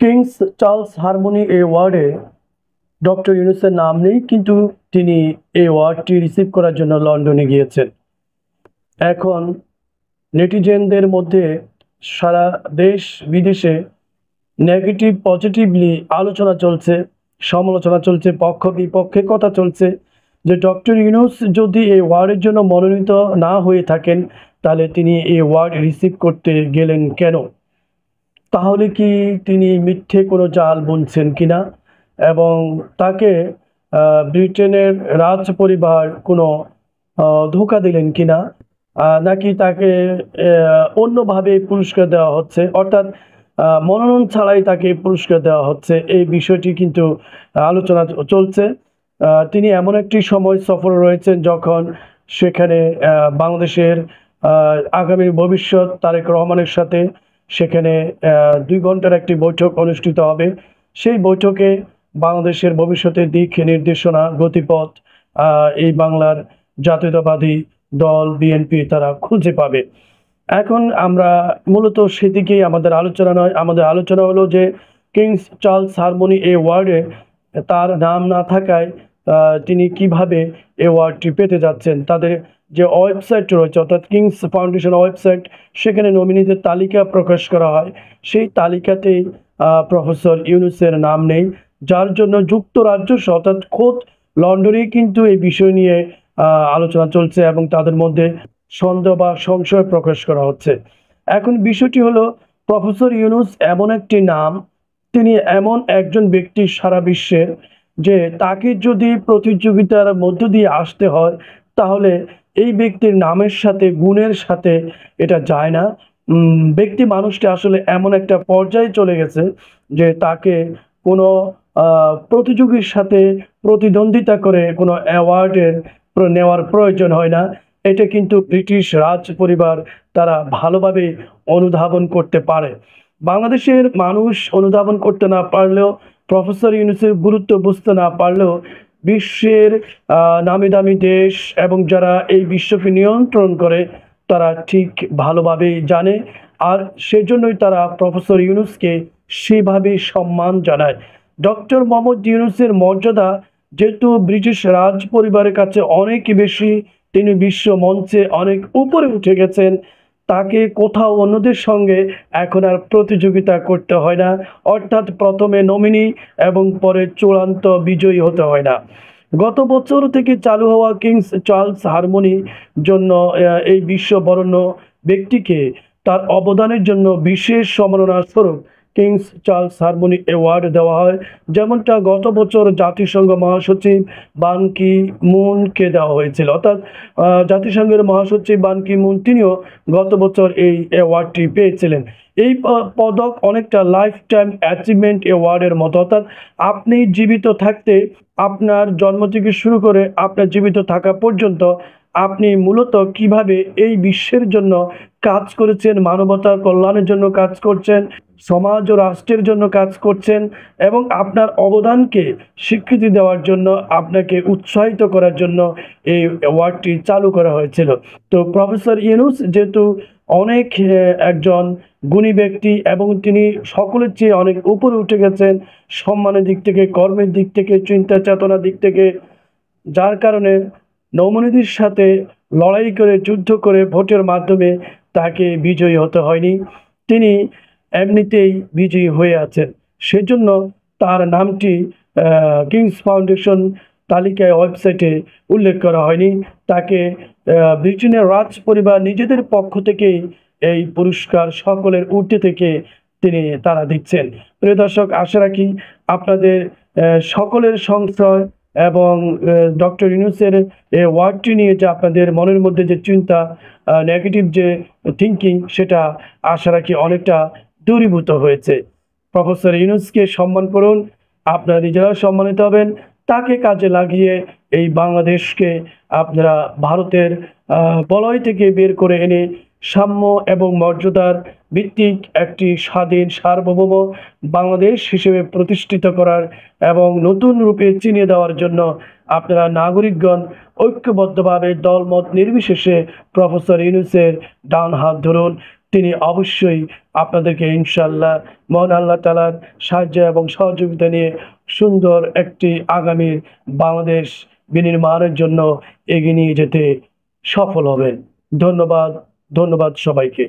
Kings Charles harmony অ্যাওয়ার্ডে doctor ইউনূসের নাম নেই, কিন্তু তিনি এই অ্যাওয়ার্ডটি রিসিভ করার জন্য লন্ডনে গিয়েছেন। এখন নেটিজেনদের মধ্যে সারা দেশ বিদেশে নেগেটিভ পজিটিভলি আলোচনা চলছে, সমালোচনা চলছে, পক্ষ বিপক্ষে কথা চলছে যে ডক্টর ইউনূস যদি এই অ্যাওয়ার্ডের জন্য মনোনীত না হয়ে থাকেন, তাহলে তিনি এই অ্যাওয়ার্ড রিসিভ করতে গেলেন কেন? তাহলে কি তিনি মিথ্যে কোনো জাল বুনছেন কিনা, এবং তাকে ব্রিটেনের রাজ পরিবার কোনো ধোঁকা দিলেন কিনা, নাকি তাকে অন্যভাবে পুরস্কার দেওয়া হচ্ছে, অর্থাৎ মনোনয়ন ছাড়াই তাকে পুরস্কার দেওয়া হচ্ছে, এই বিষয়টি কিন্তু আলোচনা চলছে। তিনি এমন একটি সময় সফরে রয়েছেন যখন সেখানে বাংলাদেশের আগামী ভবিষ্যৎ তারেক রহমানের সাথে সেখানে 2 ঘন্টার একটি বৈঠক অনুষ্ঠিত হবে। সেই বৈঠকে বাংলাদেশের ভবিষ্যতের দিক নির্দেশনা, গতিপথ এই বাংলার জাতীয়তাবাদী দল বিএনপি তারা খুঁজে পাবে। এখন আমরা মূলত সেদিকেই আমাদের আলোচনা নয়, আমাদের আলোচনা হলো যে কিংস চার্লস হারমোনি অ্যাওয়ার্ডে তার নাম না থাকায় তিনি কিভাবে অ্যাওয়ার্ডটি পেতে যাচ্ছেন। তাদের যে ওয়েবসাইট রয়েছে, অর্থাৎ কিংস ফাউন্ডেশন ওয়েবসাইট, সেখানে নমিনিদের তালিকা প্রকাশ করা হয়। সেই তালিকাতেই প্রফেসর ইউনূসের নাম নেই, যার জন্য যুক্তরাজ্য অর্থাৎ খোদ লন্ডনেই কিন্তু এই বিষয় নিয়ে আলোচনা চলছে এবং তাদের মধ্যে সন্দেহ বা সংশয় প্রকাশ করা হচ্ছে। এখন বিষয়টি হলো, প্রফেসর ইউনূস এমন একটি নাম, তিনি এমন একজন ব্যক্তি সারা বিশ্বের, যে তাকে যদি প্রতিযোগিতার মধ্য দিয়ে আসতে হয়, তাহলে এই ব্যক্তির নামের সাথে গুণের সাথে এটা যায় না। ব্যক্তি মানুষটি আসলে এমন একটা পর্যায়ে চলে গেছে যে তাকে কোনো প্রতিযোগীর সাথে প্রতিদ্বন্দ্বিতা করে কোনো অ্যাওয়ার্ডের নেওয়ার প্রয়োজন হয় না। এটা কিন্তু ব্রিটিশ রাজ পরিবার তারা ভালোভাবে অনুধাবন করতে পারে। বাংলাদেশের মানুষ অনুধাবন করতে না পারলেও, প্রফেসর ইউনূসের গুরুত্ব বুঝতে না পারলেও, বিশ্বের নামি দামি দেশ এবং যারা এই বিশ্বকে নিয়ন্ত্রণ করে তারা ঠিক ভালোভাবেই জানে, আর সেজন্যই তারা প্রফেসর ইউনূসকে সেভাবেই সম্মান জানায়। ডক্টর মোহাম্মদ ইউনূসের মর্যাদা যেহেতু ব্রিটিশ রাজ পরিবারের কাছে অনেক বেশি, তিনি বিশ্ব মঞ্চে অনেক উপরে উঠে গেছেন, তাকে কোথাও অন্যদের সঙ্গে এখন আর প্রতিযোগিতা করতে হয় না, অর্থাৎ প্রথমে নমিনি এবং পরে চূড়ান্ত বিজয়ী হতে হয় না। গত বছর থেকে চালু হওয়া কিংস চার্লস হারমোনি জন্য এই বিশ্ববরেণ্য ব্যক্তিকে তার অবদানের জন্য বিশেষ সম্মাননা স্বরূপ কিংস চার্লস হারমোনি অ্যাওয়ার্ড দেওয়া হয়, যেমনটা গত বছর জাতিসংঘ মহাসচিব বান কি মুনকে দেওয়া হয়েছিল। অর্থাৎ জাতিসংঘের মহাসচিব বান কি মুন তিনিও গত বছর এই অ্যাওয়ার্ডটি পেয়েছিলেন। এই পদক অনেকটা লাইফ টাইম অ্যাচিভমেন্ট অ্যাওয়ার্ডের মতো, অর্থাৎ আপনি জীবিত থাকতে, আপনার জন্ম থেকে শুরু করে আপনার জীবিত থাকা পর্যন্ত আপনি মূলত কিভাবে এই বিশ্বের জন্য কাজ করেছেন, মানবতার কল্যাণের জন্য কাজ করছেন, সমাজ ও রাষ্ট্রের জন্য কাজ করছেন, এবং আপনার অবদানকে স্বীকৃতি দেওয়ার জন্য, আপনাকে উৎসাহিত করার জন্য এই অ্যাওয়ার্ডটি চালু করা হয়েছিল। তো প্রফেসর ইউনূস যেহেতু অনেক একজন গুণী ব্যক্তি এবং তিনি সকলের চেয়ে অনেক উপরে উঠে গেছেন সম্মানের দিক থেকে, কর্মের দিক থেকে, চিন্তা চেতনার দিক থেকে, যার কারণে নৌমনিদের সাথে লড়াই করে, যুদ্ধ করে, ভোটের মাধ্যমে তাকে বিজয়ী হতে হয়নি, তিনি এমনিতেই বিজয়ী হয়ে আছেন। সেজন্য তার নামটি কিংস ফাউন্ডেশন তালিকায় ওয়েবসাইটে উল্লেখ করা হয়নি। তাকে ব্রিটেনের রাজ পরিবার নিজেদের পক্ষ থেকেই এই পুরস্কার সকলের ঊর্ধ্বে থেকে তারা দিচ্ছেন। প্রিয় দর্শক, আশা রাখি আপনাদের সকলের সংশয় এবং ডক্টর ইউনূসের এই ওয়ার্ডটি নিয়ে যে আপনাদের মনের মধ্যে যে চিন্তা, নেগেটিভ যে থিঙ্কিং, সেটা আশা রাখি অনেকটা দূরীভূত হয়েছে। প্রফেসর ইউনূসকে সম্মান করুন, আপনারা নিজেরাও সম্মানিত হবেন। তাকে কাজে লাগিয়ে এই বাংলাদেশকে আপনারা ভারতের বলয় থেকে বের করে এনে সাম্য এবং মর্যাদার ভিত্তিক একটি স্বাধীন সার্বভৌম বাংলাদেশ হিসেবে প্রতিষ্ঠিত করার এবং নতুন রূপে চিনিয়ে দেওয়ার জন্য আপনারা নাগরিকগণ ঐক্যবদ্ধভাবে দলমত নির্বিশেষে প্রফেসর ইউনূসের ডান হাত ধরুন। তিনি অবশ্যই আপনাদেরকে ইনশাআল্লাহ মহান আল্লাহ তাআলার সাহায্য এবং সহযোগিতা নিয়ে সুন্দর একটি আগামীর বাংলাদেশ বিনির্মাণের জন্য এগিয়ে নিয়ে যেতে সফল হবেন। ধন্যবাদ, ধন্যবাদ সবাইকে।